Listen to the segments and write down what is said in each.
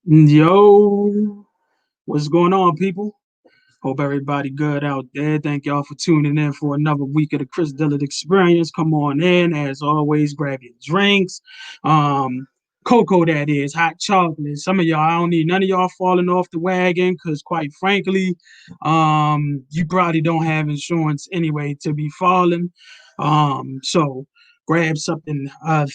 Yo, what's going on, people? Hope everybody good out there. Thank y'all for tuning in for another week of the Chris Dillard Experience. Come on in, as always, grab your drinks. Um, Cocoa, that is, hot chocolate. Some of y'all, I don't need none of y'all falling off the wagon because, quite frankly, you probably don't have insurance anyway to be falling. So grab something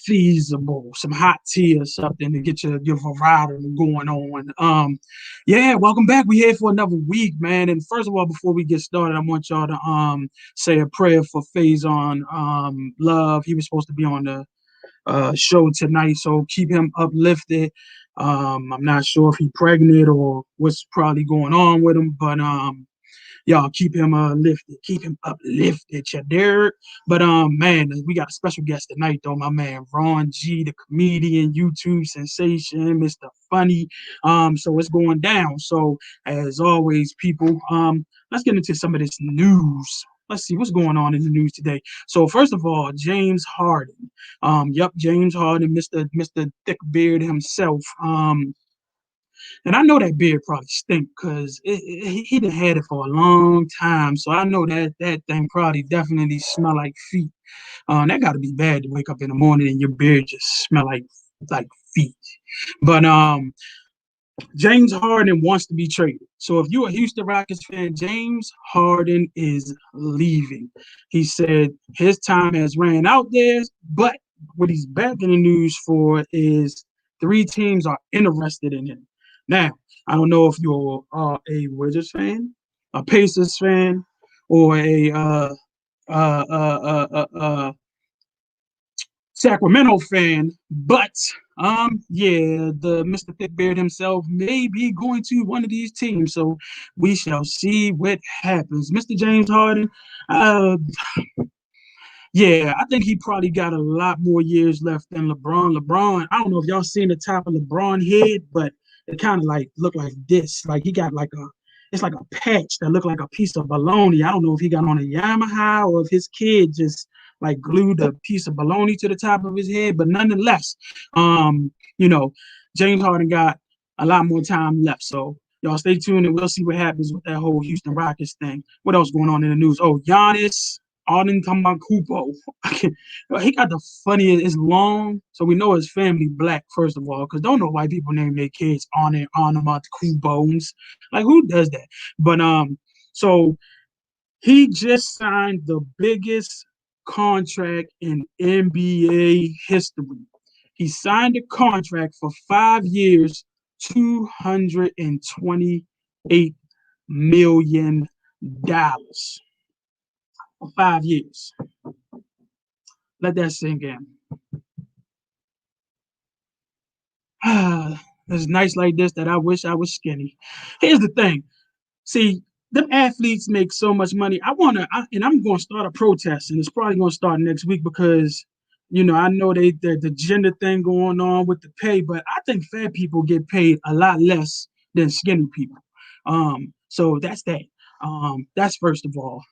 feasible, some hot tea or something to get your variety going on. Yeah, welcome back. We here for another week, man. And first of all, before we get started, I want y'all to say a prayer for Faison Love. He was supposed to be on the show tonight, so keep him uplifted. I'm not sure if he's pregnant or what's probably going on with him, but y'all keep him lifted, keep him uplifted, ya Derek. But man, we got a special guest tonight, though. My man Ron G, the comedian, YouTube sensation, Mr. Funny. So it's going down. So as always, people, let's get into some of this news. Let's see what's going on in the news today. So first of all, James Harden. Yep, James Harden, Mr. Thick Beard himself. And I know that beard probably stink because he done had it for a long time. So I know that thing probably definitely smell like feet. That got to be bad to wake up in the morning and your beard just smell like feet. But James Harden wants to be traded. So if you're a Houston Rockets fan, James Harden is leaving. He said his time has ran out there, but what he's back in the news for is three teams are interested in him. Now, I don't know if you're a Wizards fan, a Pacers fan, or a uh, uh, Sacramento fan, but yeah, the Mr. Thickbeard himself may be going to one of these teams, so we shall see what happens. Mr. James Harden, uh, yeah, I think he probably got a lot more years left than LeBron. LeBron, I don't know if y'all seen the top of LeBron head, but it kind of like looked like this. Like he got like it's like a patch that looked like a piece of bologna. I don't know if he got on a Yamaha or if his kid just like glued a piece of bologna to the top of his head. But nonetheless, you know, James Harden got a lot more time left. So y'all stay tuned and we'll see what happens with that whole Houston Rockets thing. What else going on in the news? Oh, Giannis Auden Kamakupo. He got the funniest. It's long, so we know his family black first of all, because don't know why people name their kids on Onomatopoems. Like who does that? But so he just signed the biggest contract in NBA history. He signed a contract for 5 years, $228 million for 5 years. Let that sink in. It's nights like this that I wish I was skinny. Here's the thing. See, them athletes make so much money. And I'm going to start a protest, and it's probably going to start next week because, I know the gender thing going on with the pay, but I think fat people get paid a lot less than skinny people. So that's that. That's first of all.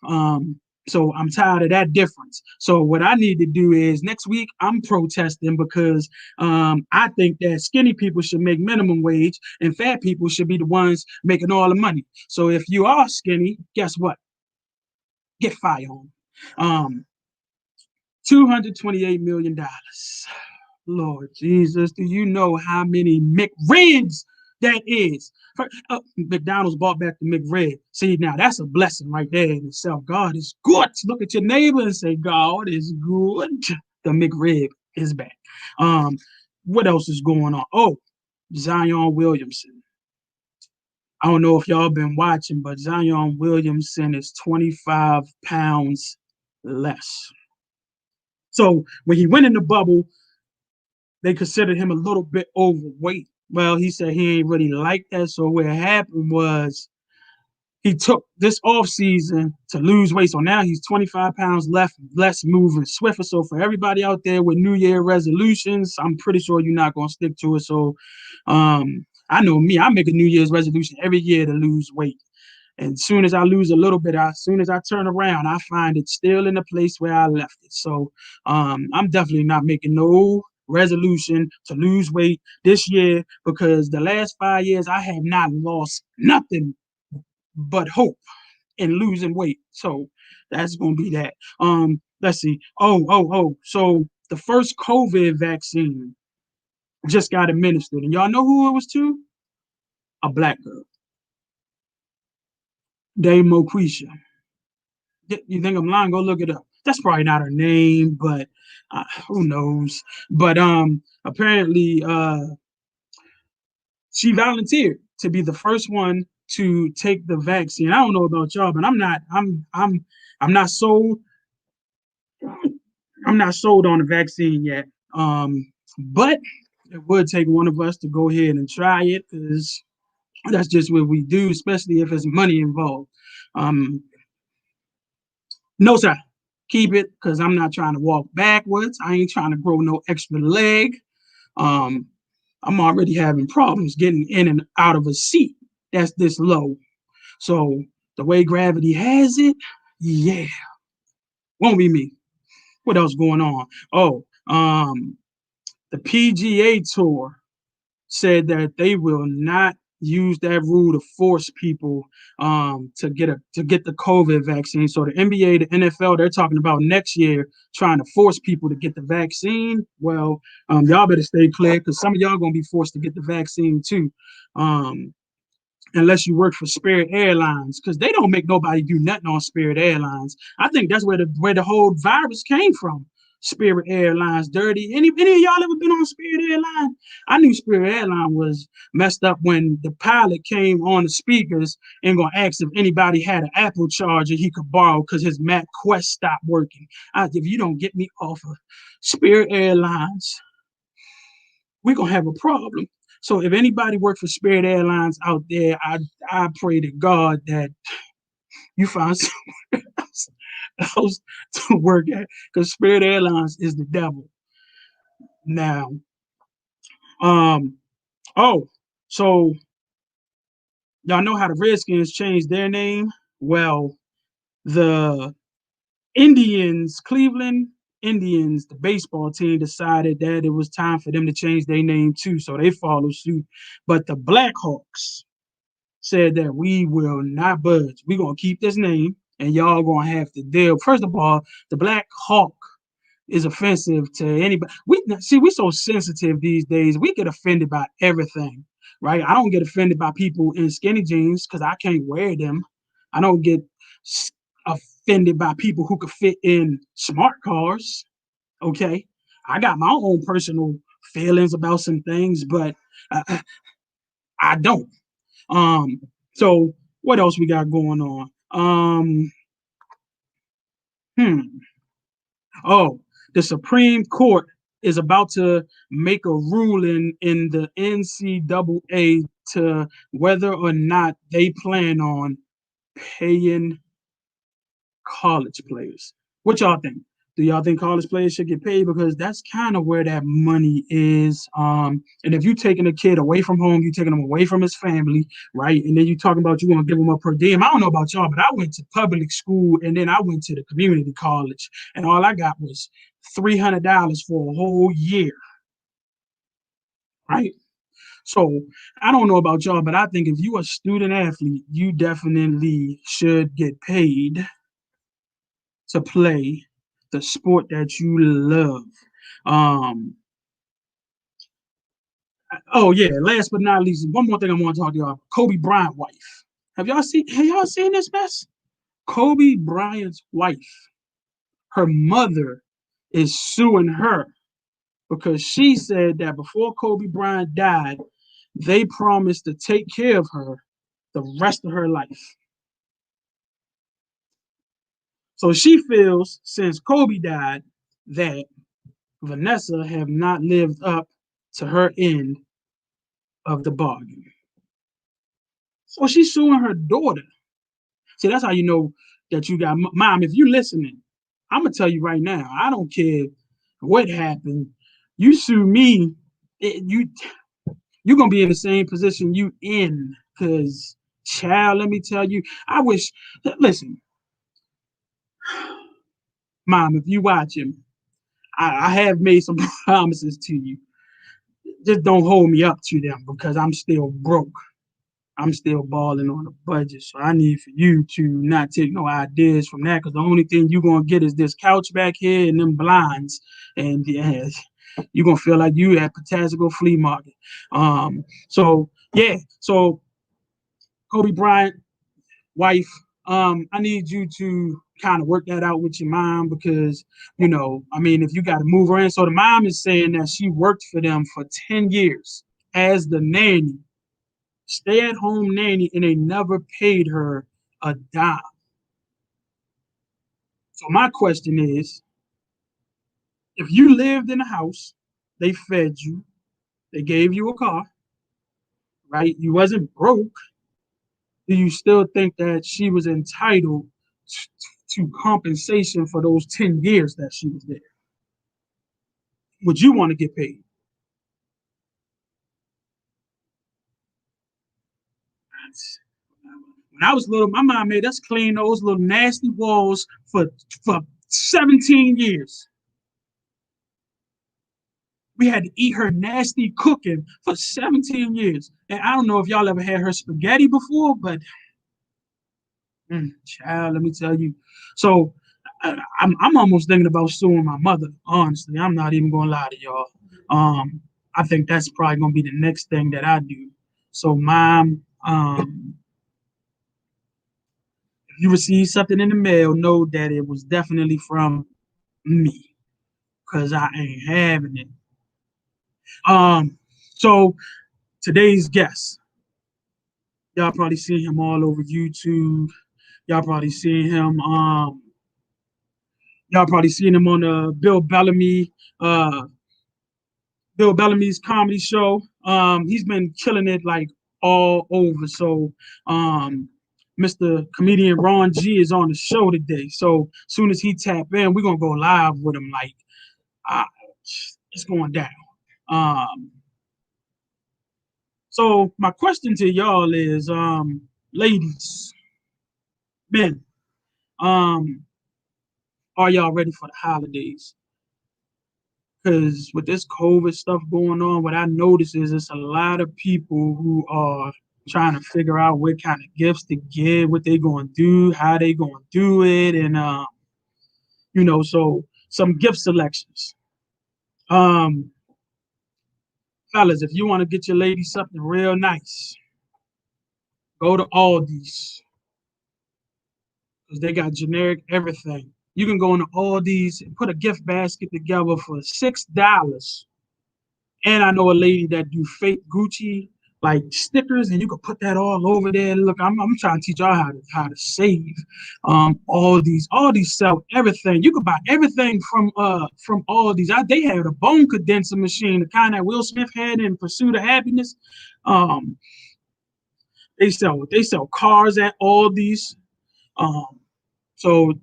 So I'm tired of that difference. So what I need to do is next week I'm protesting because I think that skinny people should make minimum wage and fat people should be the ones making all the money. So if you are skinny, guess what? Get fired on. $228 million. Lord Jesus, do you know how many McRibs that is? McDonald's bought back the McRib. See, now that's a blessing right there in itself. God is good. Look at your neighbor and say, God is good. The McRib is back. What else is going on? Oh, Zion Williamson. I don't know if y'all been watching, but Zion Williamson is 25 pounds less. So when he went in the bubble, they considered him a little bit overweight. Well, he said he ain't really like that. So what happened was he took this off season to lose weight. So now he's 25 pounds less moving swifter. So for everybody out there with New Year resolutions, I'm pretty sure you're not going to stick to it. So I know me, I make a New Year's resolution every year to lose weight. And as soon as I lose a little bit, as soon as I turn around, I find it still in the place where I left it. So I'm definitely not making no resolution to lose weight this year because the last 5 years I have not lost nothing but hope in losing weight. So that's gonna be that. Let's see. So the first COVID vaccine just got administered, and y'all know who it was to? A black girl, Dame Moquisha. You think I'm lying? Go look it up. That's probably not her name, but who knows? But apparently, she volunteered to be the first one to take the vaccine. I don't know about y'all, but I'm not sold. I'm not sold on the vaccine yet. But it would take one of us to go ahead and try it because that's just what we do, especially if there's money involved. Um, no, sir. Keep it because I'm not trying to walk backwards. I ain't trying to grow no extra leg. Um, I'm already having problems getting in and out of a seat that's this low. So the way gravity has it, yeah, won't be me. What else going on? Oh, the PGA Tour said that they will not use that rule to force people to get the COVID vaccine. So the NBA, the NFL, they're talking about next year trying to force people to get the vaccine. Well, y'all better stay clear because some of y'all gonna be forced to get the vaccine too. Um, Unless you work for Spirit Airlines, because they don't make nobody do nothing on Spirit Airlines. I think that's where the whole virus came from. Spirit Airlines dirty. Any of y'all ever been on Spirit Airlines? I knew Spirit Airlines was messed up when the pilot came on the speakers and gonna ask if anybody had an Apple charger he could borrow because his Mac Quest stopped working. If you don't get me off of Spirit Airlines, we're gonna have a problem. So if anybody works for Spirit Airlines out there, I pray to God that you find somewhere else to work at, because Spirit Airlines is the devil. Now, um, oh, so y'all know how the Redskins changed their name? Well, the Cleveland Indians, the baseball team, decided that it was time for them to change their name too, so they followed suit. But the Blackhawks said that we will not budge. We're gonna keep this name, and y'all gonna have to deal. First of all, the Black Hawk is offensive to anybody. We so sensitive these days. We get offended by everything, right? I don't get offended by people in skinny jeans because I can't wear them. I don't get offended by people who could fit in smart cars. Okay, I got my own personal feelings about some things, but I don't. Um, so what else we got going on? Hmm. Oh, the Supreme Court is about to make a ruling in the NCAA to whether or not they plan on paying college players. What y'all think? Do y'all think college players should get paid? Because that's kind of where that money is. And if you're taking a kid away from home, you're taking him away from his family, right? And then you're talking about you want to give him a per diem. I don't know about y'all, but I went to public school and then I went to the community college, and all I got was $300 for a whole year, right? So I don't know about y'all, but I think if you're a student athlete, you definitely should get paid to play the sport that you love. Um, oh yeah, last but not least, one more thing I want to talk to y'all about. Kobe Bryant wife. Have y'all seen this mess? Kobe Bryant's wife, her mother is suing her because she said that before Kobe Bryant died, they promised to take care of her the rest of her life. So she feels since Kobe died that Vanessa have not lived up to her end of the bargain. So she's suing her daughter. See, that's how you know that you got mom. If you're listening, I'm gonna tell you right now. I don't care what happened. You sue me, you're gonna be in the same position you in. Cause child, let me tell you, I wish. Listen, mom, if you watching, I have made some promises to you. Just don't hold me up to them because I'm still broke. I'm still balling on a budget. So I need for you to not take no ideas from that because the only thing you're gonna get is this couch back here and them blinds. And yeah, you're gonna feel like you at Patagonia Flea Market. So yeah, so Kobe Bryant, wife, I need you to kind of work that out with your mom because, I mean, if you got to move her in. So the mom is saying that she worked for them for 10 years as the nanny, stay at home nanny, and they never paid her a dime. So my question is, if you lived in a house, they fed you, they gave you a car, right? You wasn't broke. Do you still think that she was entitled to compensation for those 10 years that she was there? Would you want to get paid? When I was little, my mom made us clean those little nasty walls for 17 years. We had to eat her nasty cooking for 17 years. And I don't know if y'all ever had her spaghetti before, but child, let me tell you. So I'm almost thinking about suing my mother. Honestly, I'm not even gonna lie to y'all. I think that's probably gonna be the next thing that I do. So, mom, if you receive something in the mail, know that it was definitely from me, cause I ain't having it. Um, so today's guest, y'all probably seen him all over YouTube. Y'all probably seen him. Y'all probably seen him on uh, Bill Bellamy's comedy show. He's been killing it like all over. So, Mr. Comedian Ron G is on the show today. So, as soon as he tap in, we're gonna go live with him. Like, uh, it's going down. Um, so my question to y'all is, ladies, men, um, are y'all ready for the holidays? Because with this COVID stuff going on, what I notice is it's a lot of people who are trying to figure out what kind of gifts to give, what they going to do, how they going to do it, and so some gift selections. Um, Fellas, if you want to get your lady something real nice, go to Aldi's because they got generic everything. You can go into Aldi's and put a gift basket together for $6. And I know a lady that do fake Gucci like stickers, and you can put that all over there. Look, I'm trying to teach y'all how to save. All these sell everything. You can buy everything from all these. They have a bone condenser machine, the kind that Will Smith had in Pursuit of Happiness. Um, they sell cars at all these. Um, so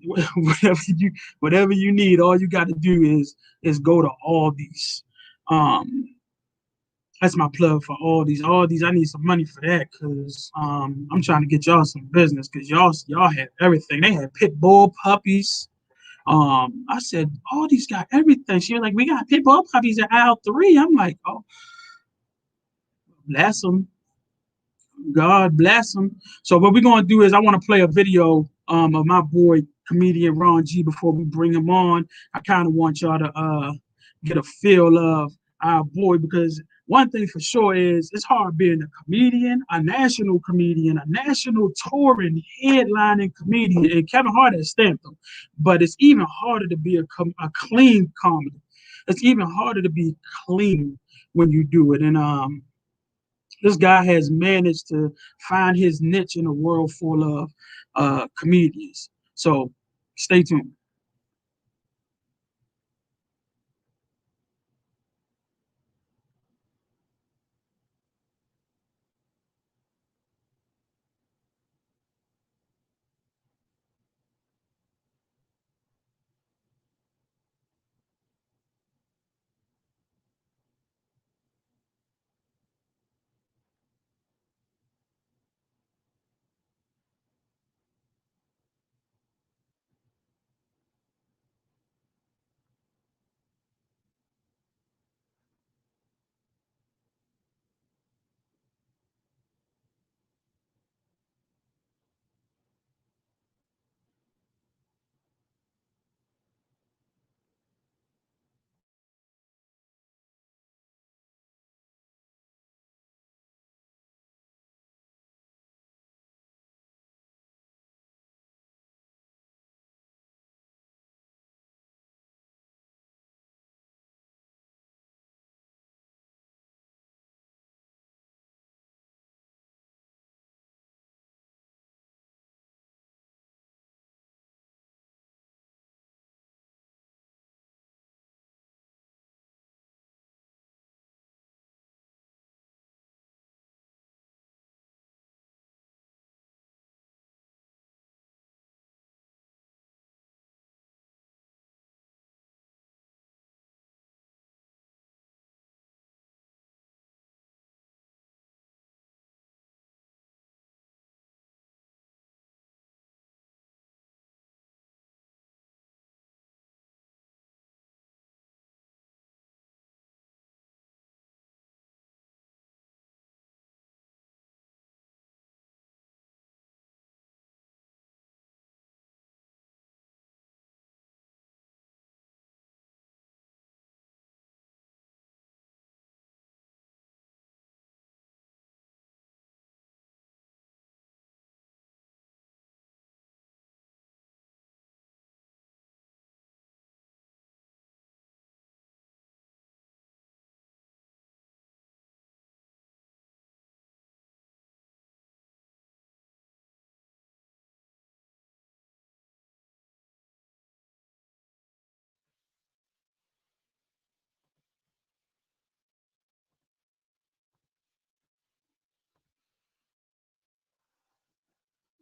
whatever you need, all you got to do is go to all these. Um, that's my plug for all these. All these, I need some money for that because I'm trying to get y'all some business because y'all had everything. They had pit bull puppies. I said all these got everything. She was like, we got pit bull puppies at aisle 3. I'm like, oh, bless them. God bless them. So what we're gonna do is I want to play a video of my boy comedian Ron G before we bring him on. I kind of want y'all to get a feel of our boy because one thing for sure is it's hard being a comedian, a national touring headlining comedian, and Kevin Hart has stamped him. But it's even harder to be a clean comedy. It's even harder to be clean when you do it. And this guy has managed to find his niche in a world full of comedians. So stay tuned.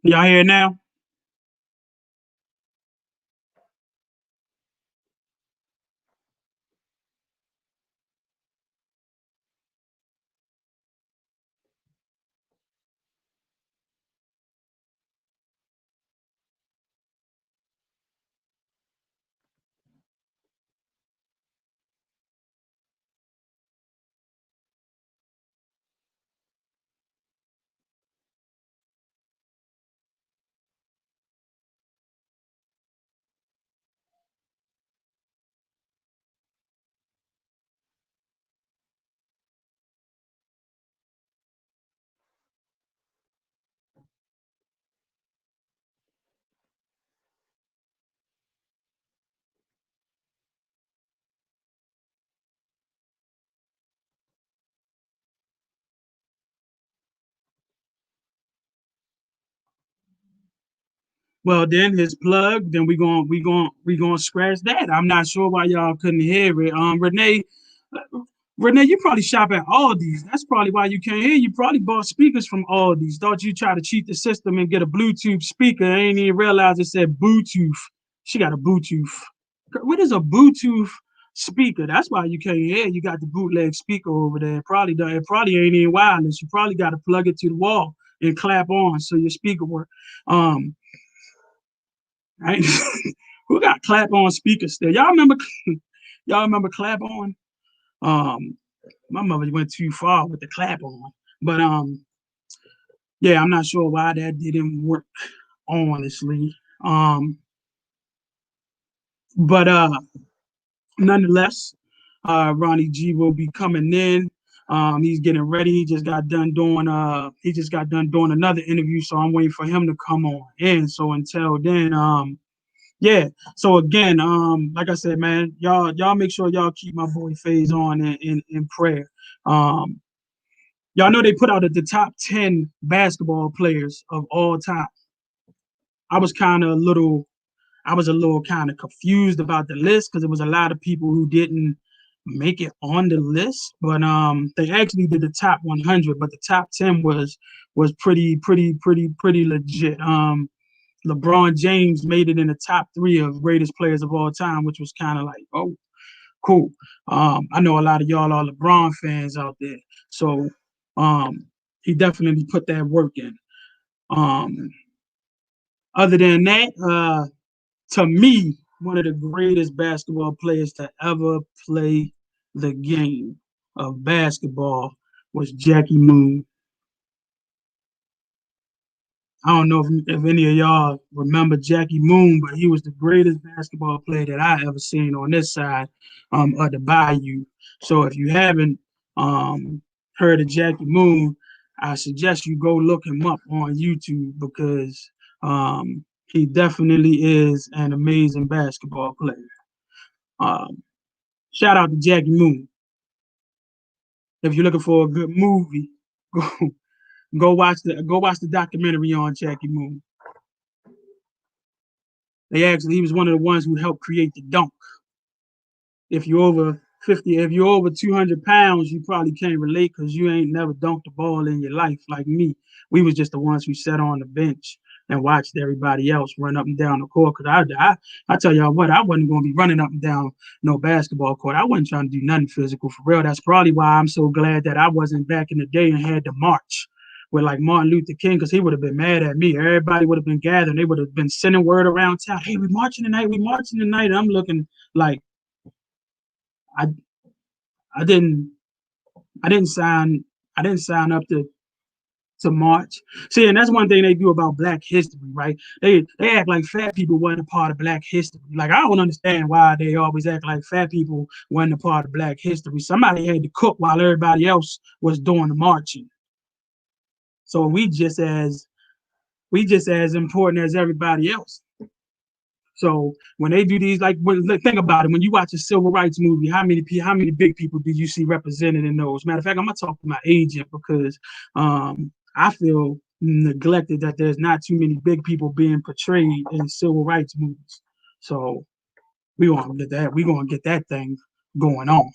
Y'all hear it now? Well, then his plug. Then we gonna scratch that. I'm not sure why y'all couldn't hear it. Renee, you probably shop at Aldi's. That's probably why you can't hear. You probably bought speakers from Aldi's. Thought you try to cheat the system and get a Bluetooth speaker. I ain't even realize it said Bluetooth. She got a Bluetooth. What is a Bluetooth speaker? That's why you can't hear. You got the bootleg speaker over there. It probably ain't even wireless. You probably got to plug it to the wall and clap on so your speaker work. Um, right? Who got clap on speakers still? Y'all remember? Y'all remember clap on? Um, my mother went too far with the clap on, but yeah, I'm not sure why that didn't work. Honestly, but nonetheless, Ronnie G will be coming in. He's getting ready. He just got done doing another interview, so I'm waiting for him to come on in. So until then, yeah. So again, like I said, man, y'all make sure y'all keep my boy Faze on in prayer. Um, y'all know they put out the top 10 basketball players of all time. I was kind of a little I was a little kind of confused about the list because there was a lot of people who didn't make it on the list. But they actually did the top 100, but the top 10 was pretty legit. LeBron James made it in the top three of greatest players of all time, which was kind of like, oh, cool. I know a lot of y'all are LeBron fans out there, so he definitely put that work in. Um, other than that, to me, one of the greatest basketball players to ever play the game of basketball was Jackie Moon. I don't know if any of y'all remember Jackie Moon, but he was the greatest basketball player that I ever seen on this side of the bayou. So if you haven't heard of Jackie Moon, I suggest you go look him up on YouTube because he definitely is an amazing basketball player. Um, Shout out to Jackie Moon. If you're looking for a good movie, go go watch the documentary on Jackie Moon. He was one of the ones who helped create the dunk. If you're over 50, if you're over 200 pounds, you probably can't relate because you ain't never dunked a ball in your life like me. We was just the ones who sat on the bench and watched everybody else run up and down the court. Cause I tell y'all what, I wasn't gonna be running up and down no basketball court. I wasn't trying to do nothing physical for real. That's probably why I'm so glad that I wasn't back in the day and had to march with like Martin Luther King, because he would have been mad at me. Everybody would have been gathering. They would have been sending word around town, hey, we marching tonight, we marching tonight. And I'm looking like I I didn't I didn't sign I didn't sign up to march. See, and that's one thing they do about Black history, right? They act like fat people wasn't a part of Black history. Like I don't understand why they always act like fat people wasn't a part of Black history. Somebody had to cook while everybody else was doing the marching. So we just as important as everybody else. So when they do these, think about it. When you watch a civil rights movie, how many big people do you see represented in those? Matter of fact, I'm gonna talk to my agent because I feel neglected that there's not too many big people being portrayed in civil rights movies. So we gonna get that. We gonna get that thing going on.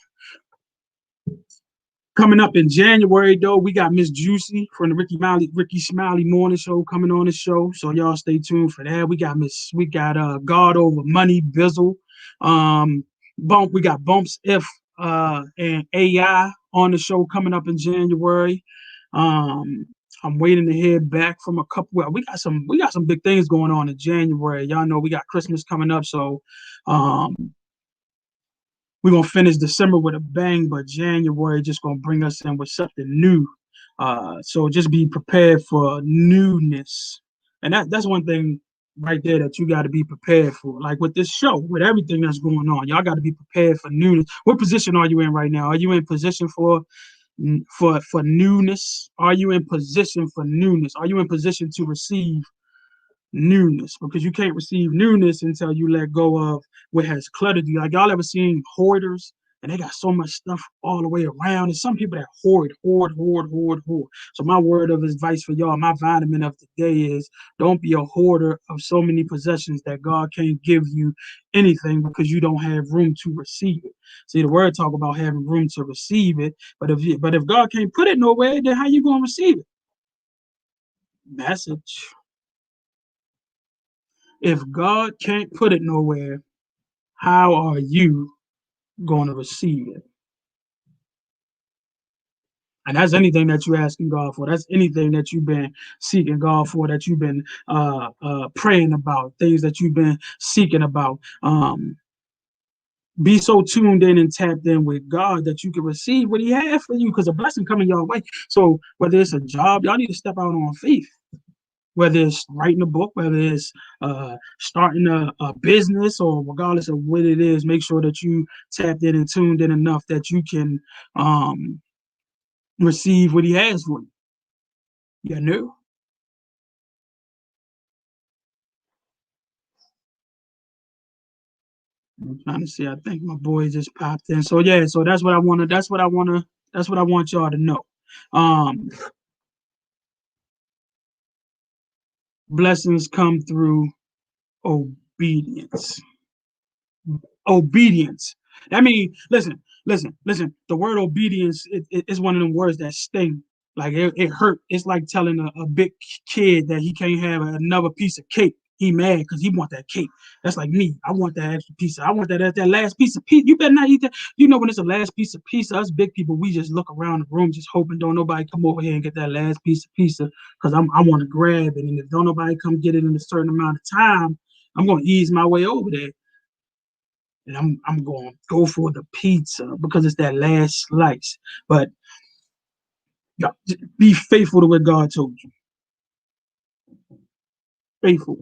Coming up in January, though, we got Miss Juicy from the Ricky Smiley Morning Show coming on the show. So y'all stay tuned for that. We got God Over Money, Bizzle. We got Bumps If and AI on the show coming up in January. I'm waiting to hear back from a couple. Well, we got some big things going on in January. Y'all know we got Christmas coming up, so we're gonna finish December with a bang, but January just gonna bring us in with something new. So just be prepared for newness, and that's one thing right there that you got to be prepared for. Like with this show, with everything that's going on, y'all got to be prepared for newness. What position are you in right now? Are you in position for newness? Are you in position for newness? Are you in position to receive newness? Because you can't receive newness until you let go of what has cluttered you. Like y'all ever seen hoarders? And they got so much stuff all the way around. And some people that hoard. So my word of advice for y'all, my vitamin of the day is don't be a hoarder of so many possessions that God can't give you anything because you don't have room to receive it. See, the word talk about having room to receive it, but if God can't put it nowhere, then how you gonna receive it? Message. If God can't put it nowhere, how are you going to receive it? And that's anything that you're asking God for. That's anything that you've been seeking God for, that you've been praying about, things that you've been seeking about. Be so tuned in and tapped in with God that you can receive what He has for you, because a blessing coming your way. So whether it's a job, y'all need to step out on faith. Whether it's writing a book, whether it's starting a business, or regardless of what it is, make sure that you tapped in and tuned in enough that you can receive what He has for you. You know? I'm trying to see. I think my boy just popped in. So yeah, so that's what I want y'all to know. Um, Blessings come through obedience. Obedience. I mean, listen. The word obedience is one of them words that sting. Like it hurt. It's like telling a big kid that he can't have another piece of cake. He mad because he want that cake. That's like me. I want that extra piece. I want that last piece of pizza. You better not eat that. You know when it's a last piece of pizza, us big people, we just look around the room just hoping don't nobody come over here and get that last piece of pizza because I want to grab it. And if don't nobody come get it in a certain amount of time, I'm gonna ease my way over there and I'm going to go for the pizza because it's that last slice. But yeah, be faithful to what God told you. Faithful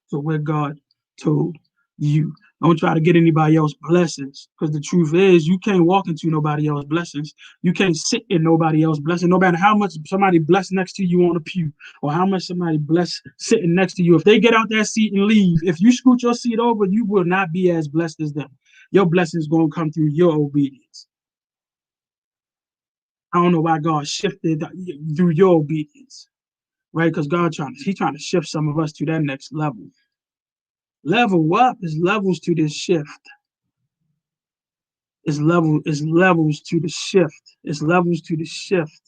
to what God told you. Don't try to get anybody else's blessings, because the truth is you can't walk into nobody else's blessings. You can't sit in nobody else's blessing, no matter how much somebody blessed next to you on the pew, or how much somebody blessed sitting next to you. If they get out that seat and leave, if you scoot your seat over, you will not be as blessed as them. Your blessings going to come through your obedience. I don't know why God shifted through your obedience, right? Because He's trying to shift some of us to that next level. Level up is levels to this shift. It's levels to the shift. It's levels to the shift.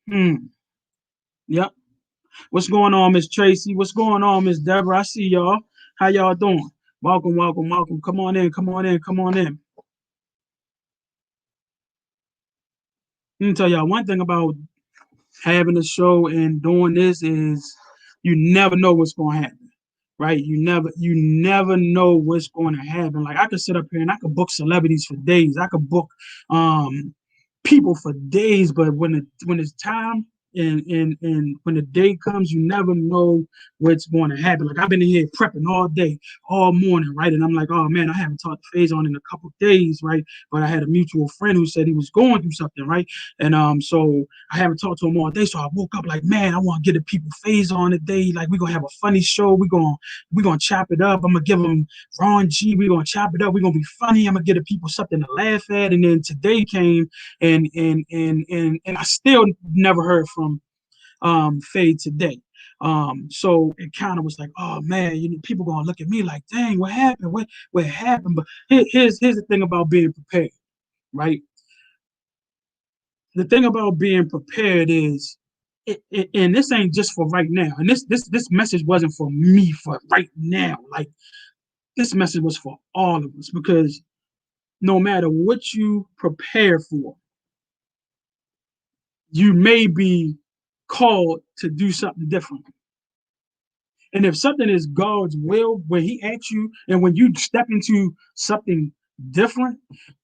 Yep. What's going on, Miss Tracy? What's going on, Miss Deborah? I see y'all. How y'all doing? Welcome. Come on in. Let me tell y'all one thing about having a show and doing this is you never know what's going to happen, right? You never know what's going to happen. Like I could sit up here and I could book celebrities for days. I could book people for days, but when it's time and when the day comes, you never know what's going to happen. Like I've been in here prepping all day, all morning, right? And I'm like, oh man, I haven't talked to Faison in a couple of days, right? But I had a mutual friend who said he was going through something, right? And so I haven't talked to him all day. So I woke up like, man, I want to get the people Faison today. Like we're gonna have a funny show. We're gonna chop it up. I'm gonna give them Ron G. We're gonna chop it up. We're gonna be funny. I'm gonna give the people something to laugh at. And then today came and I still never heard from Faye today. So it kind of was like, oh man, people gonna look at me like, dang, what happened? What happened? But here's the thing about being prepared. right? The thing about being prepared is, and this ain't just for right now. And this message wasn't for me for right now. Like this message was for all of us because no matter what you prepare for, you may be called to do something different. And if something is God's will, when He asks you, and when you step into something different,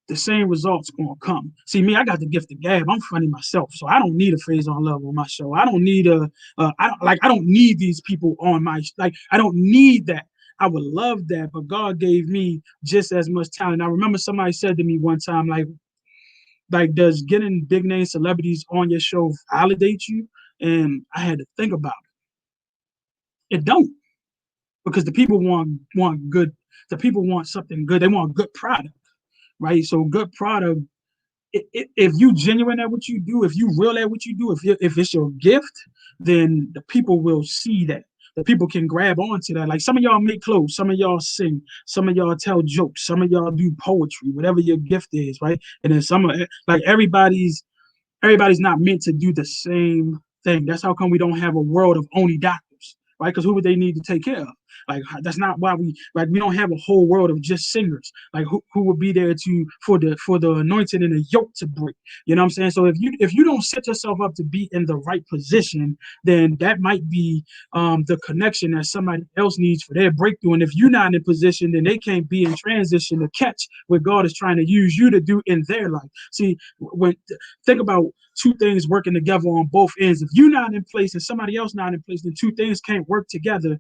the same results gonna come. See, me, I got the gift of gab. I'm funny myself, so I don't need a phase on love on my show. I don't need I don't need these people on my like. I don't need that. I would love that, but God gave me just as much talent. I remember somebody said to me one time, does getting big name celebrities on your show validate you? And I had to think about it. It don't, because the people want good. The people want something good. They want good product, right? So good product. If you genuine at what you do, if you real at what you do, if it's your gift, then the people will see that. The people can grab onto that. Like some of y'all make clothes, some of y'all sing, some of y'all tell jokes, some of y'all do poetry, whatever your gift is, right? And then some of like everybody's not meant to do the same thing. That's how come we don't have a world of only doctors, right? Because who would they need to take care of? Like that's not why we don't have a whole world of just singers. Like who would be there to for the anointing and the yoke to break? You know what I'm saying? So if you don't set yourself up to be in the right position, then that might be the connection that somebody else needs for their breakthrough. And if you're not in a position, then they can't be in transition to catch what God is trying to use you to do in their life. See, when think about two things working together on both ends. If you're not in place and somebody else not in place, then two things can't work together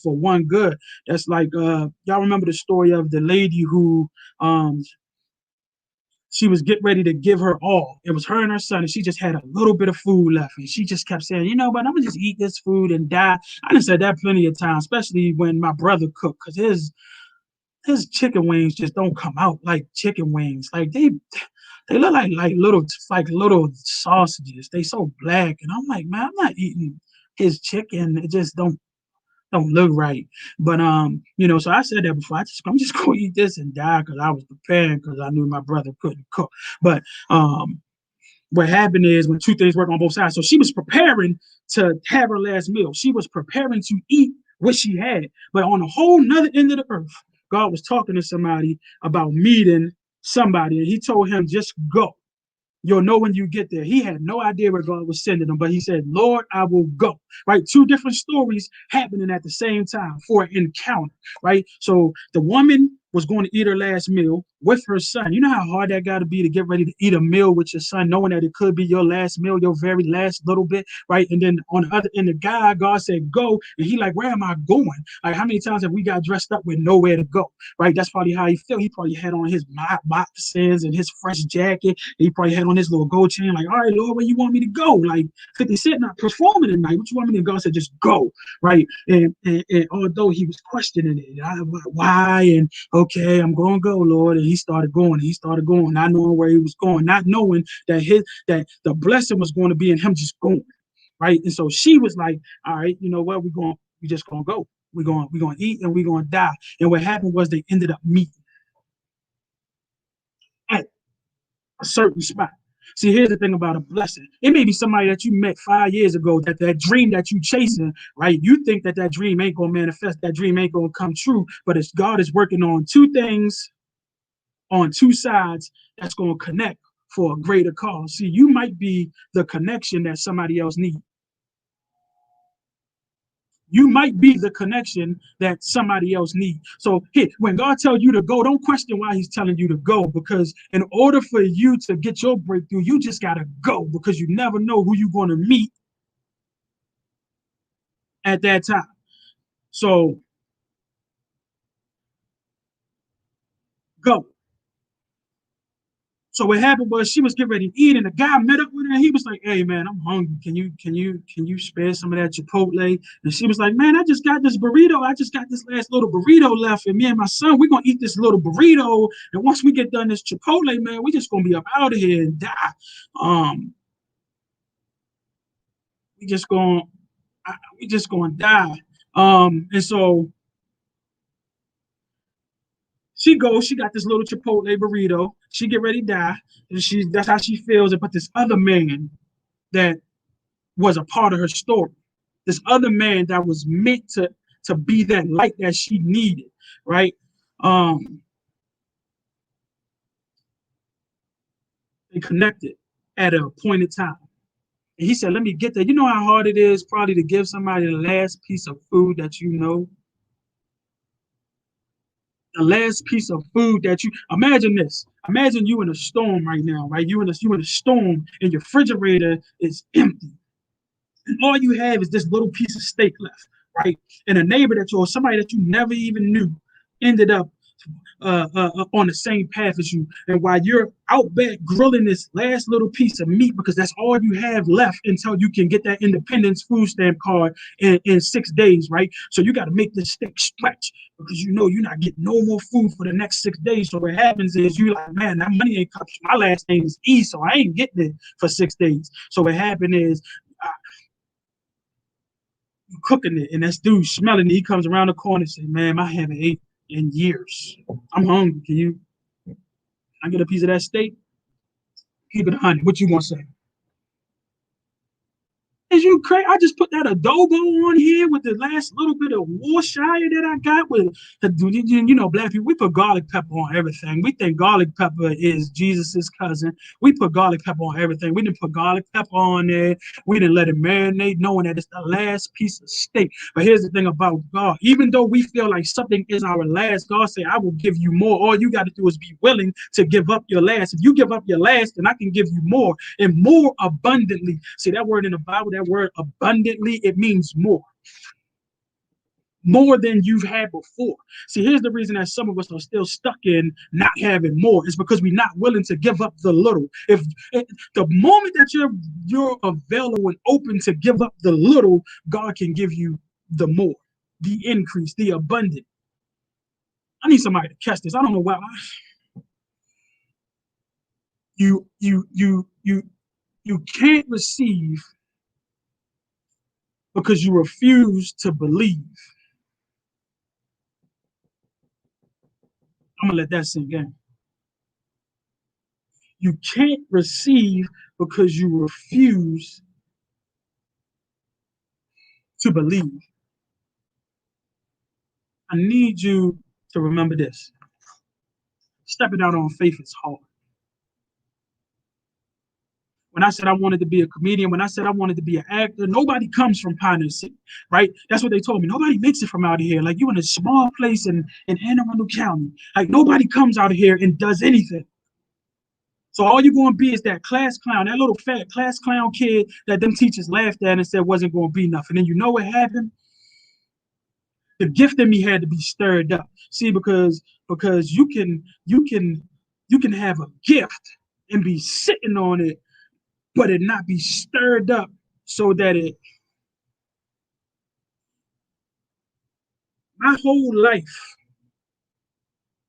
for one good. That's like y'all remember the story of the lady who she was getting ready to give her all. It was her and her son, and she just had a little bit of food left. And she just kept saying, you know what, I'm gonna just eat this food and die. I done said that plenty of times, especially when my brother cooked, because his chicken wings just don't come out like chicken wings. Like they look like little sausages. They so black, and I'm like, man, I'm not eating his chicken. It just don't look right. But so I said that before. I'm just gonna eat this and die because I was preparing because I knew my brother couldn't cook. But what happened is when two things work on both sides. So she was preparing to have her last meal. She was preparing to eat what she had. But on a whole nother end of the earth, God was talking to somebody about meeting somebody, and He told him, just go. You'll know when you get there. He had no idea where God was sending him, but he said, Lord, I will go. Right? Two different stories happening at the same time for an encounter. Right? So the woman was going to eat her last meal with her son. You know how hard that got to be to get ready to eat a meal with your son, knowing that it could be your last meal, your very last little bit, right? And then on the other end, the guy, God said, go. And he like, where am I going? Like, how many times have we got dressed up with nowhere to go, right? That's probably how he felt. He probably had on his moccasins and his fresh jacket. He probably had on his little gold chain, like, all right, Lord, where you want me to go? Like 50 Cent not performing tonight. What you want me to go? God said, just go, right? And although he was questioning it, why? And okay, I'm going to go, Lord. And he started going, not knowing where he was going, not knowing that the blessing was going to be in him just going, right? And so she was like, all right, you know what? We just gonna go. We're gonna eat and we're gonna die. And what happened was they ended up meeting at a certain spot. See, here's the thing about a blessing. It may be somebody that you met 5 years ago, that dream that you chasing, right? You think that dream ain't going to manifest, that dream ain't going to come true, but it's God is working on two things on two sides that's going to connect for a greater cause. See, you might be the connection that somebody else needs. You might be the connection that somebody else needs. So here, when God tells you to go, don't question why He's telling you to go, because in order for you to get your breakthrough, you just got to go, because you never know who you're going to meet at that time. So go. So what happened was she was getting ready to eat, and the guy met up with her, and he was like, "Hey man, I'm hungry. Can you spare some of that Chipotle?" And she was like, "Man, I just got this burrito. I just got this last little burrito left, and me and my son, we're gonna eat this little burrito. And once we get done this Chipotle, man, we just gonna be up out of here and die. Um, we just gonna we just gonna die." And so she got this little Chipotle burrito. She get ready to die. And that's how she feels. But this other man that was a part of her story, this other man that was meant to be that light that she needed, right? Um, they connected at an appointed time. And he said, "Let me get there." You know how hard it is probably to give somebody the last piece of food that you know, the last piece of food that you imagine this. Imagine you in a storm right now, right? You in a storm and your refrigerator is empty. And all you have is this little piece of steak left, right? And a neighbor that you or somebody that you never even knew ended up on the same path as you. And while you're out back grilling this last little piece of meat, because that's all you have left until you can get that independence food stamp card in 6 days, right? So you got to make this steak stretch because you know you're not getting no more food for the next 6 days. So what happens is you like, man, that money ain't coming. My last name is E, so I ain't getting it for 6 days. So what happened is you cooking it, and that dude smelling it. He comes around the corner and say, "Man, I haven't ate in years. I'm hungry. Can I get a piece of that steak?" Keep it 100. What you gonna say? Is you crazy? I just put that adobo on here with the last little bit of Worcestershire that I got with black people. We put garlic pepper on everything. We think garlic pepper is Jesus's cousin. We put garlic pepper on everything. We didn't put garlic pepper on there. We didn't let it marinate, knowing that it's the last piece of steak. But here's the thing about God: even though we feel like something is our last, God said, "I will give you more." All you got to do is be willing to give up your last. If you give up your last, then I can give you more and more abundantly. See that word in the Bible? That word abundantly, it means more than you've had before. See, here's the reason that some of us are still stuck in not having more. It's because we're not willing to give up the little. If the moment that you're available and open to give up the little, God can give you the more, the increase, the abundant. I need somebody to catch this. I don't know why. You can't receive because you refuse to believe. I'm gonna let that sink in. You can't receive because you refuse to believe. I need you to remember this. Stepping out on faith is hard. When I said I wanted to be a comedian, when I said I wanted to be an actor, nobody comes from Pioneer City, right? That's what they told me. Nobody makes it from out of here. Like you in a small place in Anne Arundel County. Like nobody comes out of here and does anything. So all you're going to be is that class clown, that little fat class clown kid that them teachers laughed at and said wasn't going to be nothing. And you know what happened? The gift in me had to be stirred up. See, because you can have a gift and be sitting on it, but it not be stirred up so that it. My whole life,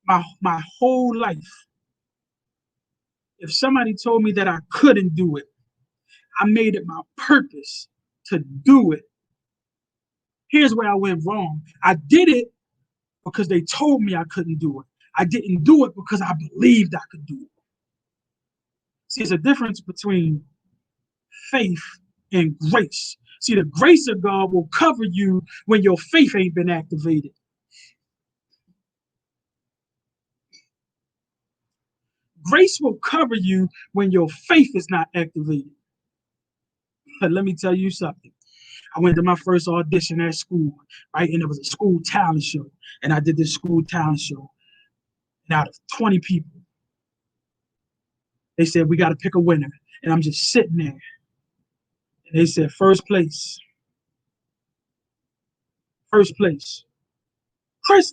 my whole life, if somebody told me that I couldn't do it, I made it my purpose to do it. Here's where I went wrong. I did it because they told me I couldn't do it. I didn't do it because I believed I could do it. See, there's a difference between faith and grace. See, the grace of God will cover you when your faith ain't been activated. Grace will cover you when your faith is not activated. But let me tell you something. I went to my first audition at school, right? And it was a school talent show. And I did this school talent show. And out of 20 people, they said, we got to pick a winner. And I'm just sitting there. And they said, first place, Chris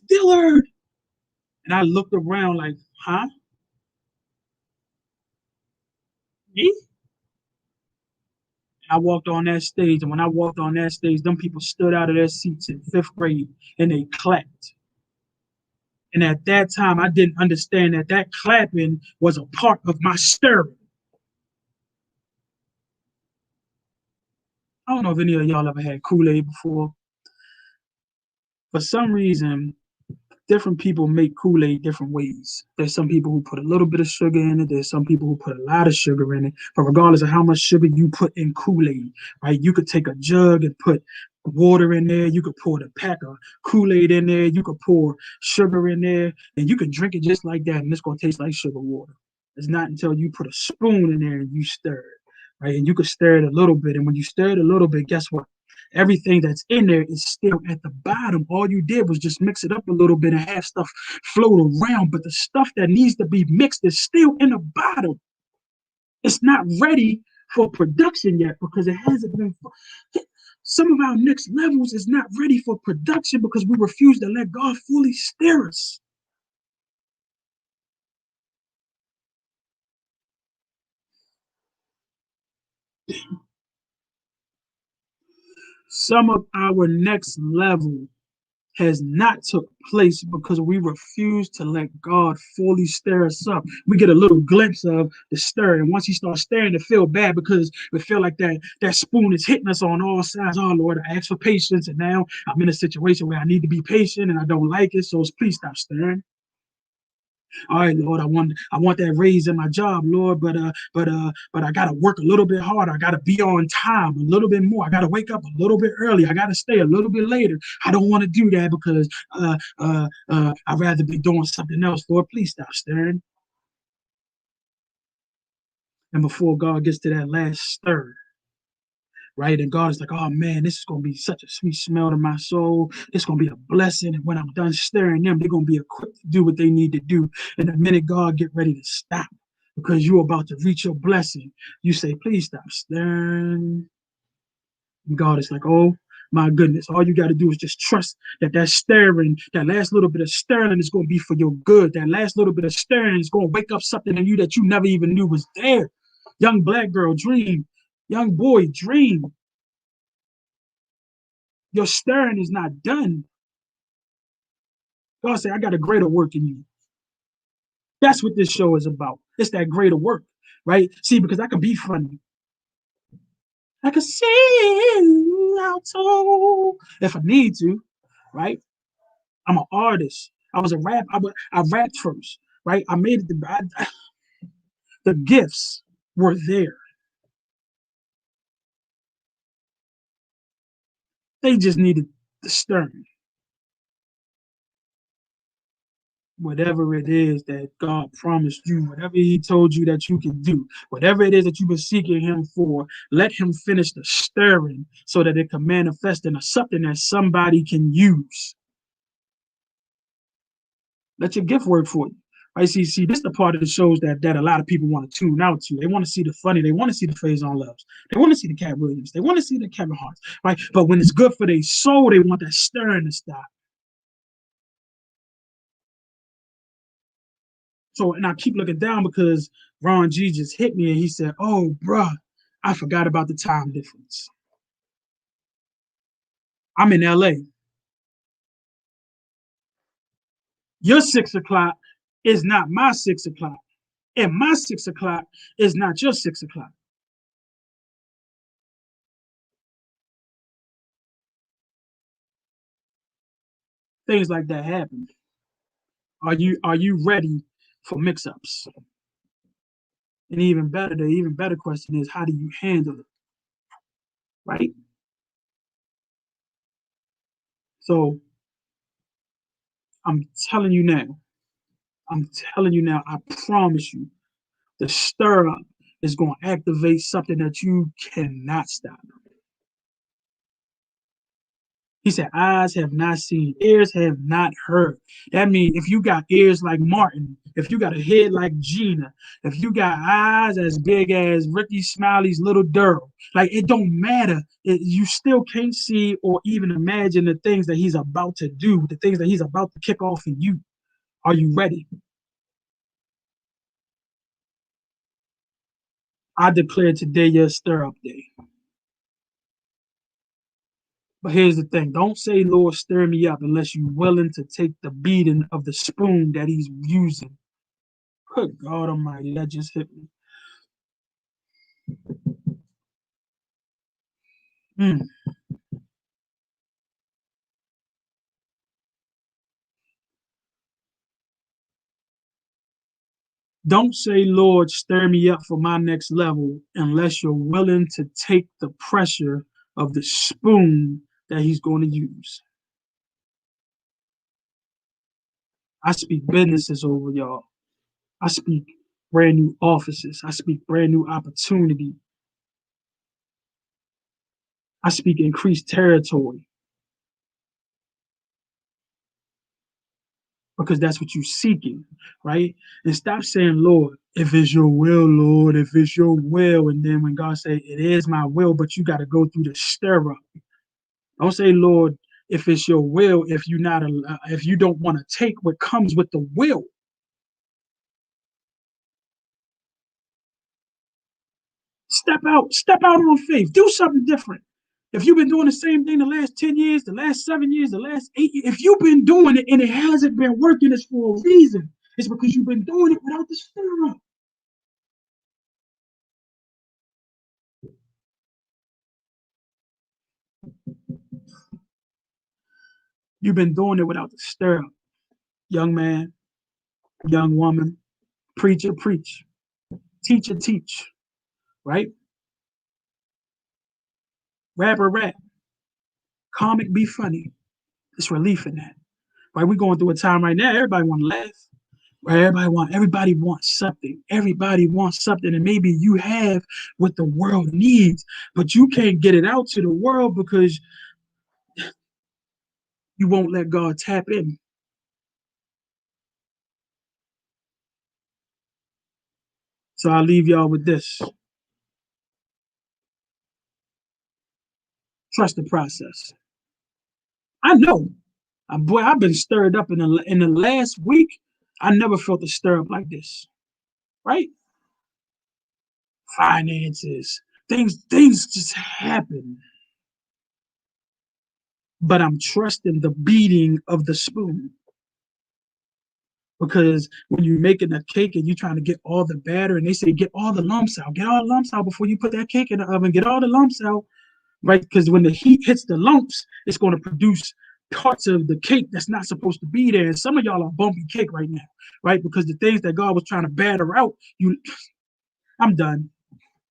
Dillard. And I looked around like, huh? Me? I walked on that stage, and when I walked on that stage, them people stood out of their seats in 5th grade and they clapped. And at that time, I didn't understand that clapping was a part of my stirring. I don't know if any of y'all ever had Kool-Aid before. For some reason, different people make Kool-Aid different ways. There's some people who put a little bit of sugar in it. There's some people who put a lot of sugar in it. But regardless of how much sugar you put in Kool-Aid, right? You could take a jug and put water in there. You could pour the pack of Kool-Aid in there. You could pour sugar in there, and you can drink it just like that, and it's gonna taste like sugar water. It's not until you put a spoon in there and you stir it, right? And you could stir it a little bit, and when you stir it a little bit, guess what? Everything that's in there is still at the bottom. All you did was just mix it up a little bit and have stuff float around. But the stuff that needs to be mixed is still in the bottom. It's not ready for production yet because it hasn't been. Some of our next levels is not ready for production because we refuse to let God fully steer us. Some of our next level has not took place because we refuse to let God fully stir us up. We get a little glimpse of the stir, and once He starts stirring, it feel bad because we feel like that spoon is hitting us on all sides. Oh Lord, I asked for patience, and now I'm in a situation where I need to be patient, and I don't like it. So please stop stirring. All right, Lord, I want that raise in my job, Lord, but I gotta work a little bit harder. I gotta be on time a little bit more. I gotta wake up a little bit early. I gotta stay a little bit later. I don't want to do that because I'd rather be doing something else. Lord, please stop stirring. And before God gets to that last stir, right? And God is like, oh man, this is gonna be such a sweet smell to my soul. It's gonna be a blessing. And when I'm done stirring them, they're gonna be equipped to do what they need to do. And the minute God get ready to stop, because you're about to reach your blessing, you say, please stop stirring. And God is like, oh my goodness, all you got to do is just trust that stirring, that last little bit of stirring is going to be for your good. That last little bit of stirring is going to wake up something in you that you never even knew was there. Young black girl, dream. Young boy, dream. Your stirring is not done. God said, I got a greater work in you. That's what this show is about. It's that greater work, right? See, because I can be funny. I can sing out too if I need to, right? I'm an artist. I was a rap. I rapped first, right? I made it. The gifts were there. They just needed the stirring. Whatever it is that God promised you, whatever He told you that you can do, whatever it is that you've been seeking Him for, let Him finish the stirring so that it can manifest into something that somebody can use. Let your gift work for you. Right? See, this is the part of the shows that a lot of people want to tune out to. They want to see the funny. They want to see the Faison Loves. They want to see the Cat Williams. They want to see the Kevin Harts. Right? But when it's good for their soul, they want that stirring to stop. So, and I keep looking down because Ron G just hit me and he said, "Oh, bruh, I forgot about the time difference. I'm in LA. Your 6 o'clock is not my 6 o'clock, and my 6 o'clock is not your 6 o'clock." Things like that happen. Are you ready for mix-ups? And the even better question is, how do you handle it? Right? So I'm telling you now, I'm telling you now, I promise you, the stir up is going to activate something that you cannot stop. He said, eyes have not seen, ears have not heard. That means if you got ears like Martin, if you got a head like Gina, if you got eyes as big as Ricky Smiley's little Daryl, like it don't matter. You still can't see or even imagine the things that he's about to do, the things that he's about to kick off in you. Are you ready? I declare today your stir up day. But here's the thing, don't say, Lord, stir me up unless you're willing to take the beating of the spoon that he's using. Good God Almighty, that just hit me. Mm. Don't say, Lord, stir me up for my next level unless you're willing to take the pressure of the spoon that he's going to use. I speak businesses over y'all. I speak brand new offices. I speak brand new opportunity. I speak increased territory because that's what you're seeking, right? And stop saying, Lord, if it's your will, Lord, if it's your will. And then when God say, it is my will, but you got to go through the stir up. Don't say, Lord, if it's your will, if you don't want to take what comes with the will. Step out on faith, do something different. If you've been doing the same thing the last 10 years, the last 7 years, the last 8 years, if you've been doing it and it hasn't been working, it's for a reason. It's because you've been doing it without the stir up. You've been doing it without the stir up. Young man, young woman, preacher, preach, teacher, teach, right? Rapper, rap, comic, be funny. It's relief in that, right? We're going through a time right now. Everybody want to laugh. Right? Everybody wants something. Everybody wants something, and maybe you have what the world needs, but you can't get it out to the world because you won't let God tap in. So I'll leave y'all with this: trust the process. I know, boy, I've been stirred up in the last week. I never felt a stir up like this. Right? Finances, things just happen. But I'm trusting the beating of the spoon. Because when you're making a cake and you're trying to get all the batter, and they say get all the lumps out, get all the lumps out before you put that cake in the oven, get all the lumps out, right? Because when the heat hits the lumps, it's going to produce parts of the cake that's not supposed to be there. And some of y'all are bumpy cake right now, right? Because the things that God was trying to batter out, I'm done.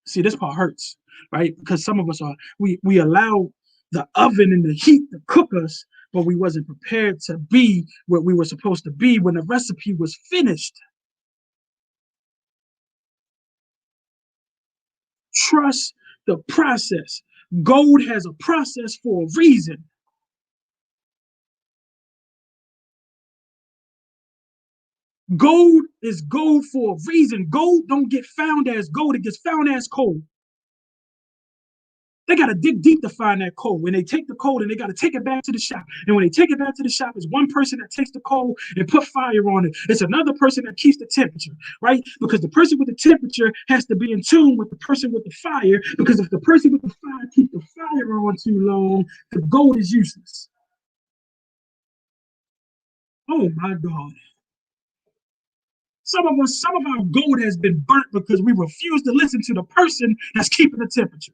See, this part hurts, right? Because some of us we allow the oven and the heat to cook us, but we wasn't prepared to be what we were supposed to be when the recipe was finished. Trust the process. Gold has a process for a reason. Gold is gold for a reason. Gold don't get found as gold, it gets found as coal. They got to dig deep to find that coal. When they take the coal and they got to take it back to the shop. And when they take it back to the shop, it's one person that takes the coal and put fire on it. It's another person that keeps the temperature, right? Because the person with the temperature has to be in tune with the person with the fire. Because if the person with the fire keeps the fire on too long, the gold is useless. Oh my God. Some of our gold has been burnt because we refuse to listen to the person that's keeping the temperature.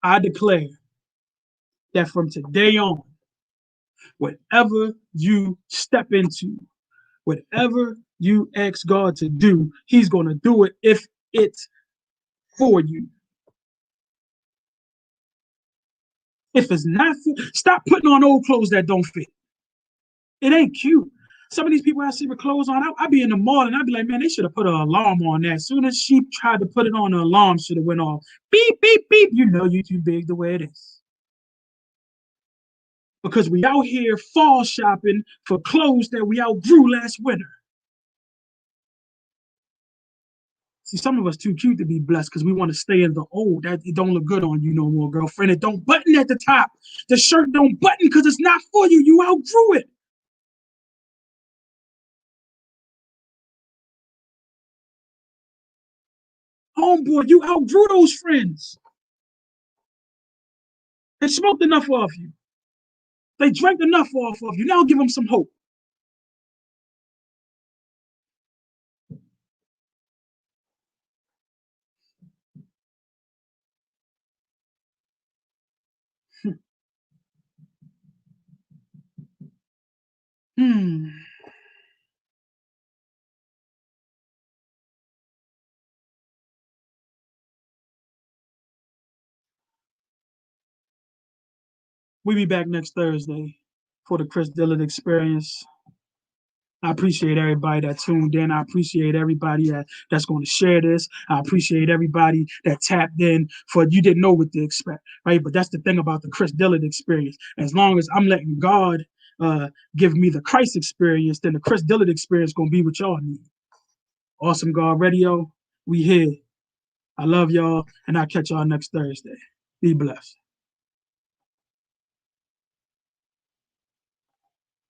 I declare that from today on, whatever you step into, whatever you ask God to do, He's going to do it if it's for you. If it's not for, stop putting on old clothes that don't fit. It ain't cute. Some of these people I see with clothes on, I be in the mall and I be like, man, they should have put an alarm on that. As soon as she tried to put it on, the alarm should have went off. Beep, beep, beep. You know you too big the way it is. Because we out here fall shopping for clothes that we outgrew last winter. See, some of us too cute to be blessed because we want to stay in the old. That it don't look good on you no more, girlfriend. It don't button at the top. The shirt don't button because it's not for you. You outgrew it. Homeboy, you outgrew those friends. They smoked enough off you. They drank enough off of you. Now give them some hope. Hmm. We'll be back next Thursday for the Chris Dillard Experience. I appreciate everybody that tuned in. I appreciate everybody that's going to share this. I appreciate everybody that tapped in for you didn't know what to expect, right? But that's the thing about the Chris Dillard Experience. As long as I'm letting God give me the Christ experience, then the Chris Dillard Experience going to be what y'all need. Awesome God Radio, we here. I love y'all, and I'll catch y'all next Thursday. Be blessed.